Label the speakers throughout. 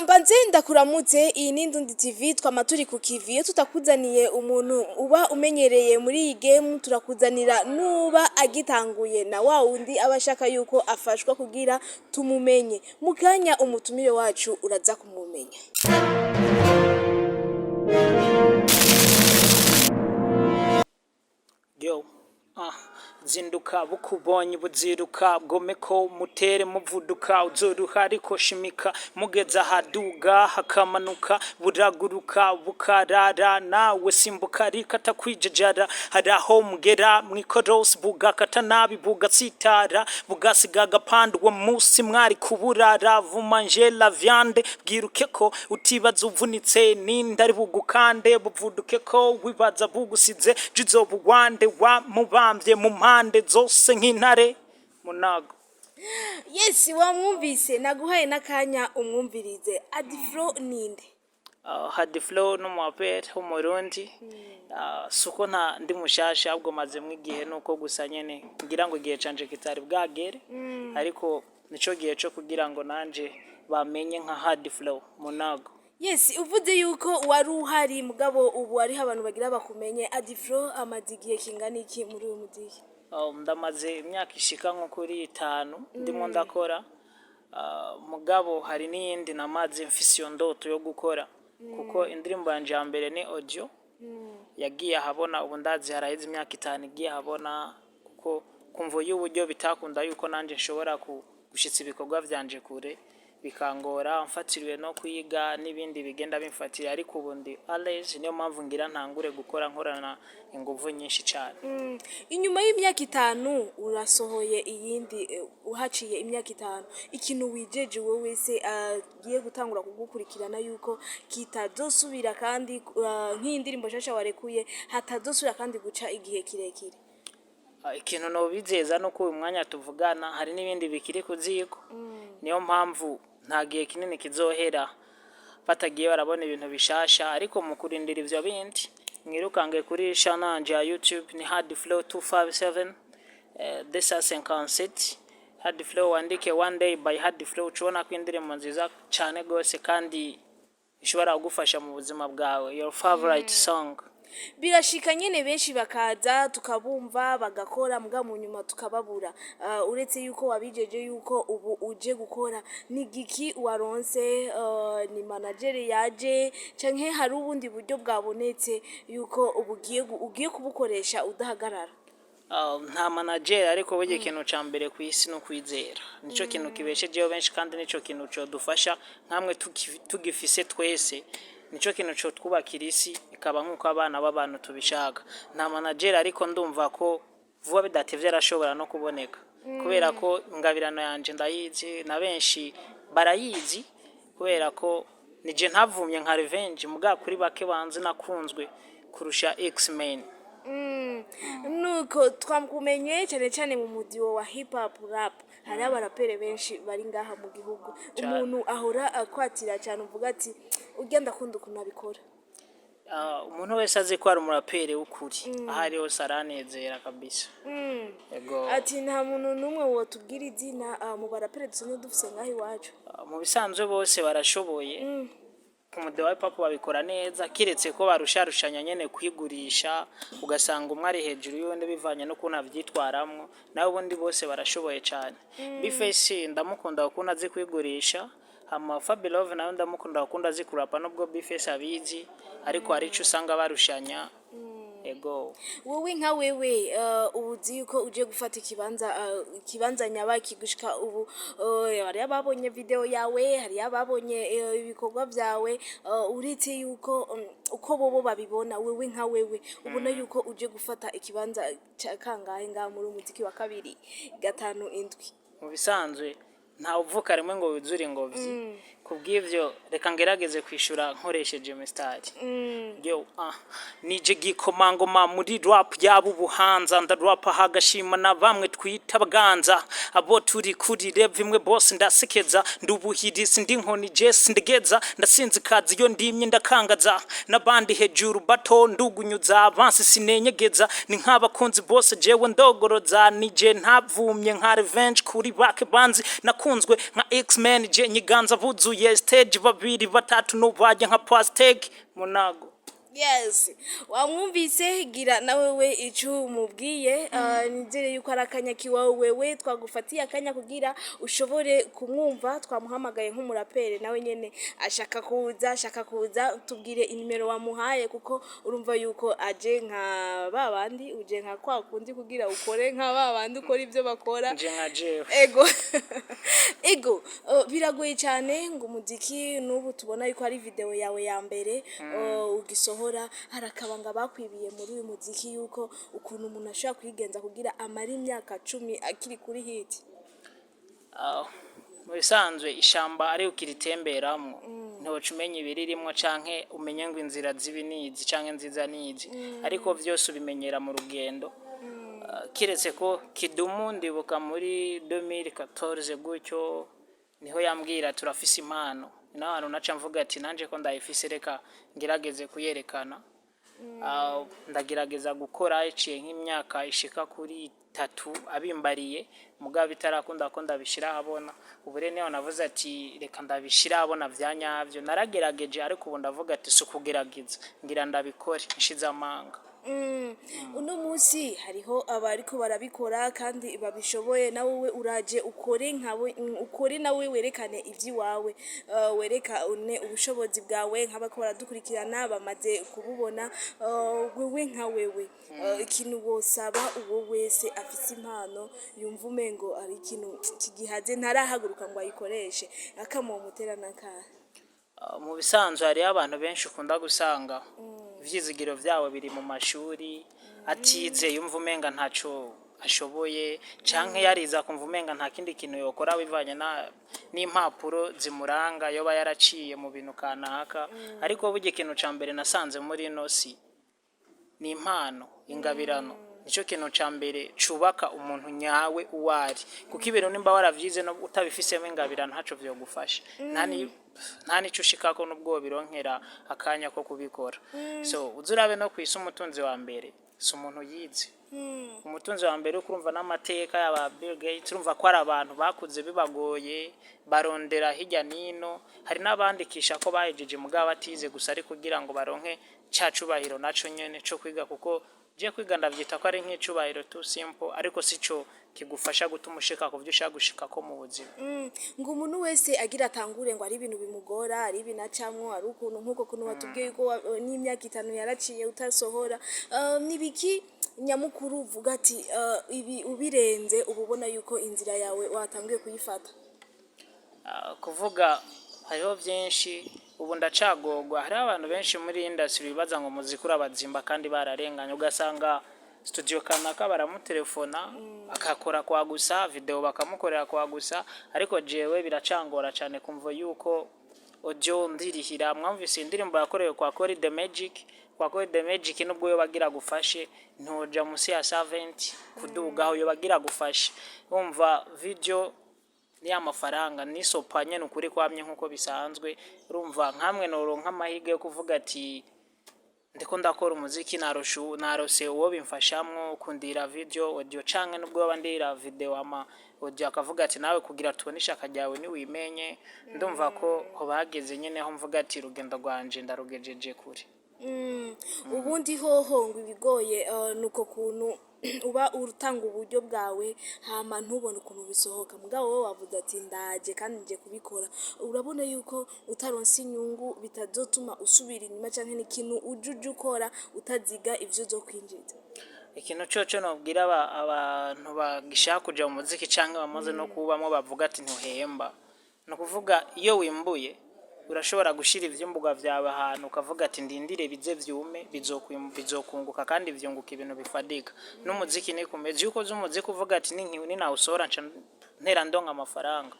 Speaker 1: mbanze ndakuramutse iyi ni Ndundi TV twama turi ku kivi iyo tutakuzaniye umuntu uba umenyereye muri iyi game turakuzanira nuba agitanguye na wa wundi abashaka yuko afashwa kugira tumumenye mukanya umutumire wacu uraza kumumenya.
Speaker 2: Yo, zinduka bukubonye buziruka bwomeko mutere muvuduka uzoruha ariko shimika mugeza haduga hakamanuka buraguruka bukarara nawe simbuka arikata kwijejara haraho mugera mwikorosi bugakata nabi bugatsitara bugasiga agapande uwo musi mwari kuburara vumanje la viande bwiruke ko utibaza uvunitse nindari bugukande buvuduke ko wibaza bugusize jizobugwande wa mubambye mu mpande zose nk'intare Munago.
Speaker 1: Yes, wamwumvise naguhaye nakanya umwumvirize. Hardflow ninde?
Speaker 2: Hardflow no rapeur umurundi. Suko nta ndi mushasha ahubwo maze mwigihe nuko gusa nyene ngira ngo gihe canje kitari bwagere ariko nico gihe cyo kugira ngo nanje bamenye nka Hardflow Munago.
Speaker 1: Yes, uvuze yuko wari uhari mugabo ubu ari abantu bagira bakumenye. Hardflow amaze igihe kingana iki muri uyu muziki?
Speaker 2: Ndamaze imyaka ishika nko kuri 5 ndimo ndakora. Mugabo hari n'iyindi namaze mfise ndoto yo gukora kuko indirimbo yanje ya mbere ni audio yagiye habona ubu ndazi haraheze imyaka 5 igiye habona kuko kumvo y'uburyo bitakunda yuko nanje nshobora gushitsa ibikorwa vyanje kure bikangora mfatiriwe no kwiga n'ibindi bigenda bimfatira ariko ubundi allez niyo mpamvu ngira ntangure gukora nkorana inguvu nyinshi cyane.
Speaker 1: Inyuma y'imyaka 5 urasohoye iyindi uhaciye imyaka 5 ikintu wijeje wowe wese agiye gutangura kugukurikirana yuko kitazosubira kandi nk'indirimbo shasha warekuye hatazosubira kandi guca igihe kirekire.
Speaker 2: Ikintu no bizeza no ko uyu mwanya tuvugana hari n'ibindi bikiri kuziko niyo mpamvu nta gihe kinini kizohera batagiye barabona ibintu bishasha ariko mu kurindira ivyo bindi mwirukange kuri channel ya YouTube ni Hardflow 257 desa 57 Hardflow wandike one day by Hardflow cubona ko indirimbo nziza cyane gose kandi ishobora kugufasha mu buzima bwawe your favorite song.
Speaker 1: Birashika nyene benshi bakaza tukabumva bagakora muga mu nyuma tukababura. Uretse yuko wabijeje yuko ubu uje gukora ni giki waronse ni manager yaje canke hari ubundi buryo bwabonetse yuko ugiye kubukoresha udahagarara?
Speaker 2: Nta manager ariko buryo ikintu ca mbere ku isi no kwizera nico kintu kibeshejeho benshi kandi nico kintu cyo dufasha nkamwe tugifise twese nico kintu cyo twubakira isi ikaba nkuko abana b'abantu tubishaka. Nta manager ariko ndumva ko vuba bidatevye arashobora no kuboneka kubera ko ingabirano yanje ndayizi na benshi barayizi kubera ko nije ntavumye nka revenge muga kuri bake banze nakunzwe kurusha X-Men.
Speaker 1: Nuko twamukumenye cyane mu mudiwo wa hip hop rap hari abarapere benshi bari ngaha mu gihugu umuntu ahora akwatira cyane uvuga ati ugenda kunda ukuntu abikora.
Speaker 2: Umuntu wese azi ko ari umurapere w'ukuri ahari hose aranezera kabisa. Yego
Speaker 1: ati nta muntu numwe wotubwira izina mu barapere dusanzwe dufise ngaho iwacu.
Speaker 2: Mu bisanzwe bose barashoboye umude wa hip hop babikora neza kiretse ko barusharushanya nyene kwigurisha ugasanga umwe ari hejuru y'undi bivanye no kuntu avyitwaramwo nawe ubundi bose barashoboye cyane. Bifese ndamukunda ko azi kwigurisha hama Fabelove nawe ndamukunda ko azi kurapa nubwo Bifese abizi ariko hari ico usanga barushanya. Ego
Speaker 1: wowe nka wewe ubuzi yuko uje gufata ikibanza nyabaki gushika ubu hari ababonye video yawe hari ababonye ibikorwa byawe uretse yuko uko bobo babibona wewe nka wewe ubona yuko uje gufata ikibanza kangahe nga muri umuziki wa 2 5 7.
Speaker 2: Mu bisanzwe nta uvuka rimwe ngo wizure ingobyi kubw'ivyo reka ngerageze kwishura nkoresheje mistari. Yo nije gikomangoma muri rap yabo buhanza ndarapa hagashima na bamwe twita baganza abo turi kuri rev imwe boss ndasekeza ndubuhirisi ndi nkoni Jess ndigeza ndasinzi kazi yo ndimye ndakangaza nabandi hejuru bato ndugunyuza avansi sinenyegeza ni nk'abakunzi bose jewe ndogoroza nije ntavumye nka revenge kuri bake banzi nakunzwe nka X-Men je nyiganza buzu yuzuye stage babiri batatu nubaje nka pasteke Munago.
Speaker 1: Yes, wamwumvise gira nawe we ico umubwiye nizere yuko arakanya kiwawe wewe twagufatiye akanya kugira ushobore kumwumva twamuhamagaye nk'umurapere nawe nyene ashaka kuza tubwire inimero wamuhaye kuko urumva yuko aje nka babandi uje nka kwa kundi kugira ukore nka babandi ukora ivyo bakora
Speaker 2: nje nka jewe
Speaker 1: ego biragoye cyane ngo umuziki n'ubu tubona yuko ari video yawe ya mbere ugisohora harakabanga bakwibiye muri uyu muziki yuko ukuntu umuntu ashobora kwigenza kugira amara imyaka 10 akiri kuri hit.
Speaker 2: Mu bisanzwe ishamba ari ukiritemberamo ntoca umenya ibiririmwo canke umenye ngo inzira z'ibinizi canke nziza nizi ariko vyose ubimenyera mu rugendo. Kiretse ko Kidum ndibuka muri 2014 gutyo niho yambwira turafise impano n'abantu naca mvuga ati nanje ko ndayifise reka ngerageze kuyerekana. Ndagerageza gukora iciye nk'imyaka ishika kuri 3 abimbariye mugabo bitarakunda ko ndabishira abona ubure niyo navuze ati reka ndabishira abona vyanyavyo naragerageje ariko ubu ndavuga ati sukugerageza ngira ndabikore nshize amanga.
Speaker 1: Uno munsi hariho abariko barabikora kandi babishoboye nawe uraje ukore nawe werekane ivyiwawe werekane ubushobozi bwawe nk'abako baradukurikirana bamaze kububona wewe nka wewe ikintu wosaba uwo wese afise impano yumva umengo ari ikintu kigihaze ntarahaguruka ngo ayikoreshe akamomutera nakahe.
Speaker 2: Mu bisanzwe hari abantu benshi ukunda gusanga ivyizigiro vyabo biri mu mashuri atize yumva umenga ntaco ashoboye canke yariza kumva umenga nta kindi kintu yokora bivanye n'impapuro zimuranga yoba yaraciye mu bintu kanaka ariko burya ikintu ca mbere nasanze muri nosi ni impano ingabirano nico kintu ca mbere cubaka umuntu nyawe uwari kuko ibintu nimba waravyize no utabifisemo ingabirano ntaco vyogufasha nta nico ushikako n'ubwo bironkera akanya ko kubikora. So uzurabe no kwisa umutunzi wa mbere si umuntu yize umutunzi wa mbere ukurumva n'amateka y'aba Bill Gates urumva ko ari abantu bakuze bibagoye barondera hirya nino hari n'abandikisha ko bahejeje mugabo batize gusa ari kugira ngo baronke cacubahiro naco nyene co kwiga kuko je kwiga ndavyita ko ari nk'icubahiro too simple ariko sico kigufasha gutuma ushika ku byo ushaka gushika ko mu buzima.
Speaker 1: Ngo umuntu wese agira atangure ngo ari ibintu bimugora ari binacamwo ari ukuntu nkuko kuno watubwiye ko n'imyaka 5 yaraciye utasohora nibiki nyamukuru uvuga ati ibi ubirenze ububona yuko inzira yawe watangiye kuyifata.
Speaker 2: Kuvuga hariho byinshi ubu ndacagogwa hari abantu benshi muri industry bibaza ngo muziki urabazimba kandi bararenganye ugasanga studio kanaka baramutelefona akakora kwa gusa video bakamukorera kwa gusa ariko jewe biracangora cyane kumva yuko audio ndirihira mwumvise indirimbo yakorewe kwa Kori the Magic nubwo yo bagira gufashe ntoja musi ya 70 kudugaho yo bagira gufashe umva video ni amafaranga nisopanye nukuri kwamye nkuko bisanzwe urumva nkamwe noronka amahirwe yo kuvuga ati ndiko ndakora umuziki narose uwo bimfashamwo kundira video audio canke nubwo bandira video audio akavuga ati nawe kugira tubonisha akajyawe ni wimenye ndumva ko bageze nyene aho mvuga ati rugendo rwanje ndarugejeje kuri.
Speaker 1: Ubundi hoho ngo ibigoye nuko kuntu uba urutanga uburyo bwawe hama ntubone ukuntu bisohoka mugabo wowe wavuze ati ndaje kandi nje kubikora urabona yuko utaronse inyungu bitazotuma usubira inyuma canke n'ikintu ujuje ukora utaziga ivyo zo kwinjiza.
Speaker 2: Ikintu coco nobwira abantu bagishaka kuja mu muziki canke bamaze no kubamo bavuga ati ntuhemba no kuvuga iyo wimbuye urashobora gushira ivyimbuga vyawe ahantu ukavuga ati ndindire bize vyume bizokunguka kandi vyunguka ibintu bifadika n'umuziki ni kumeze yuko z'umuziki uvuga ati ni nawe usora ntera ndonga amafaranga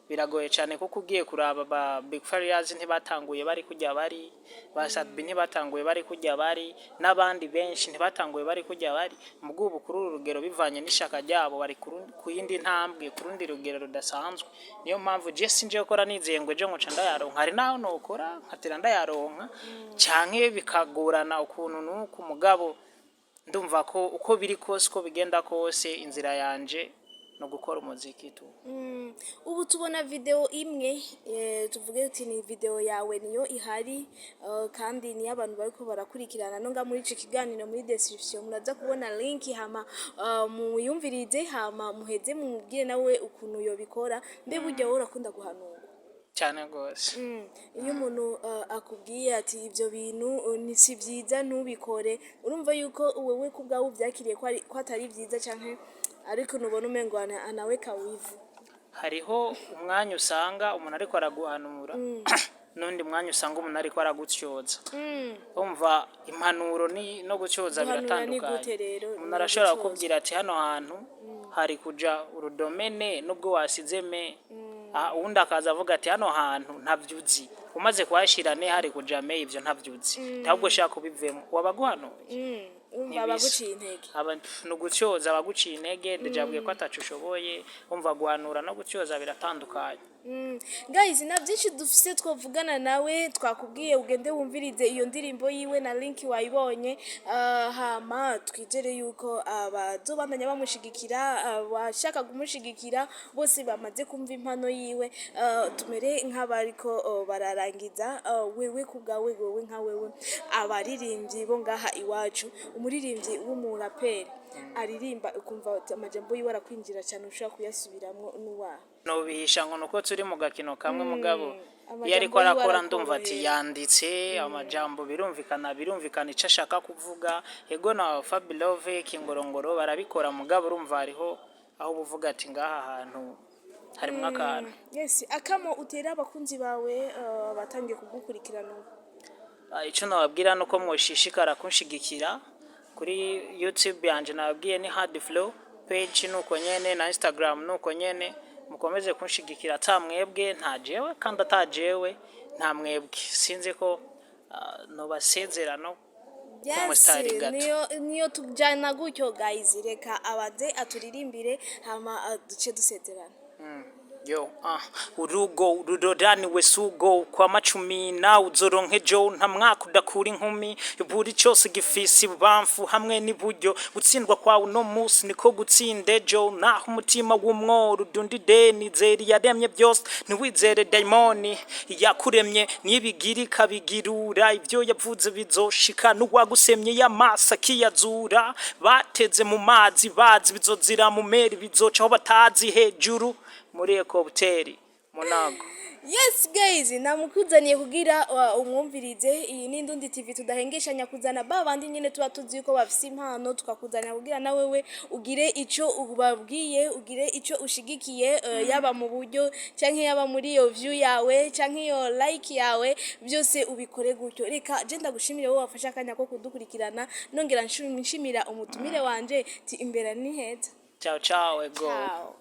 Speaker 2: biragoye cyane kuko ugiye kuraba ba Big Farious ntibatanguye bari kujya bari basadbi ntibatanguye bari kujya bari n'abandi benshi ntibatanguye bari kujya bari mugubu kuri urugero bivanye n'ishaka ryabo bari ku yindi ntambwe kurundi rugero rudasanzwe niyo mpamvu je sinje gukora nizeye ngo je ngo canda yaronka hari naho nokora nkatira ndayaronka canke bikagorana ukuntu nuko umugabo ndumva ko uko biri kose ko bigenda kose inzira yanje no gukora umuziki tu.
Speaker 1: Ubu tubona video imwe tuvuge uti ni video yawe niyo ihari kandi ni abantu bariko barakurikirana nonga muri ico kiganiro muri description muraza kubona link hama muyumvirize hama muheze mubwire nawe ukuntu yobikora mbe burya wowe urakunda guhanura
Speaker 2: cyane gose.
Speaker 1: Iyo umuntu akubwiye ati ibyo bintu ni si byiza ntubikore urumva yuko wewe kubwawe uvyakiriye ko atari byiza canke ariko nubona umengo nawe kawivu.
Speaker 2: Hariho umwanya usanga umuntu ariko araguhanura nundi mwanya usanga umuntu ariko aragutyoza. Umva impanuro ni no gutyoza biratandukanye. Umuntu arashobora kukubwira ati hano hantu hari kuja urudomene nubwo wasizeme undi akaza avuga ati hano hantu ntavyuzi umaze kuhashira ne hari kuja me ivyo ntavyuzi ntabwo shaka kubivemo wabaguhanuye.
Speaker 1: Umva baguciye intege
Speaker 2: no gutyoza baguciye intege ndajabwiye ko atacushoboye umva guhanura no gutyoza biratandukanye.
Speaker 1: Guys na byinshi dufise twavugana nawe twakubwiye ugende wumvirize iyo ndirimbo yiwe na link wayibonye hama twizere yuko abazobandanya bamushigikira bashaka kumushigikira bose bamaze kumva impano yiwe tumere nk'abariko bararangiza wewe kubgawe wewe nka wewe abaririmbyi bo ngaha iwacu umuririmbyi w'umuraperi aririmba ukumva amajambo yiwe arakwinjira cyane ushaka kuyasubiramwo nuwa
Speaker 2: no bihisha ngo nuko turi mu gakino kamwe mugabo iyo ariko arakora ndumva ati yanditse amajambo birumvikana ico ashaka kuvuga ego na Fabelove kingorongoro barabikora mugabo urumva hariho aho buvuga ati ngaha hantu hari mwakana.
Speaker 1: Yes akamo utera abakunzi bawe batangiye kugukurikirana
Speaker 2: ico nababwira nuko mwoshishikara kunshigikira kuri YouTube yanje nababwiye ni Hardflow page nuko nyene na Instagram nuko nyene mukomeze kunshigikira tamwebwe nta jewe kandi atajewe nta mwebwe sinzi ko no basezerano kumustari gato
Speaker 1: niyo tujana gutyo guys reka abaze aturirimbire hama duce dusezerana.
Speaker 2: Yo urugo rudodani wesugo kwa macumi na uzoronkejo nta mwaka udakura inkumi buri cyose gifisi bamfu hamwe niburyo gutsindwa kwawe no musi niko gutsindejo naho umutima w'umworo dundide nizeri yaremye byose niwizere daimoni yakuremye nibigiri kabigirura ivyo yavuze bizoshika n'uwagusemye y'amasa kiyazura bateze mu mazi bazi bizozira mu meri bizoca aho batazi hejuru muri ekopteri Munago.
Speaker 1: Yes guys namukuzaniye kugira umwumvirize iyi ni Ndundi TV tudahengeshanya kuzana babandi nyene tuba tuzi ko bafise impano tukakuzana kugira na wewe ugire ico ubabwiye ugire ico ushigikiye yaba mu buryo canke yaba muri iyo view yawe canke iyo like yawe byose ubikore gutyo reka je ndagushimire wowe wafasha akanya ko kudukurikirana nongera nshimira umutumire wanje ti imbere ni heza.
Speaker 2: Ciao ciao ego.
Speaker 1: Ciao.